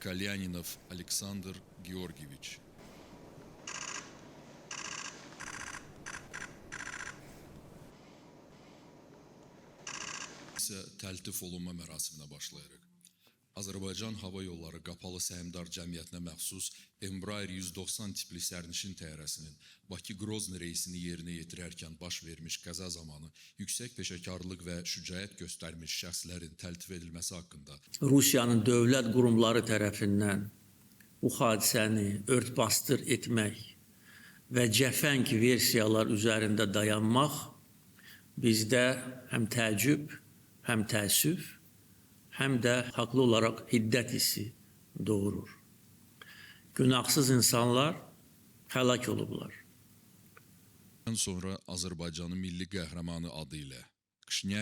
Kalyaninov Aleksandr Georgievich. İsə təltif olunma mərasiminə başlayarıq. Azərbaycan Hava Yolları Qapalı Səhmdar Cəmiyyətinə məxsus Embraer 190 tipli sərnişin təyyarəsinin Bakı-Qrozni reysini yerinə yetirərkən baş vermiş qəza zamanı yüksək peşəkarlıq və şücaət göstərmiş şəxslərin təltif edilməsi haqqında Rusiyanın dövlət qurumları tərəfindən bu hadisəni örtbasdır etmək və cəfəng versiyalar üzərində dayanmaq bizdə həm təəccüb, həm təəssüf, həm də haqlı olaraq hiddət hissi doğurur. Günahsız insanlar həlak olublar. sonra Azərbaycanın milli qəhrəmanı adı ilə Qışnyak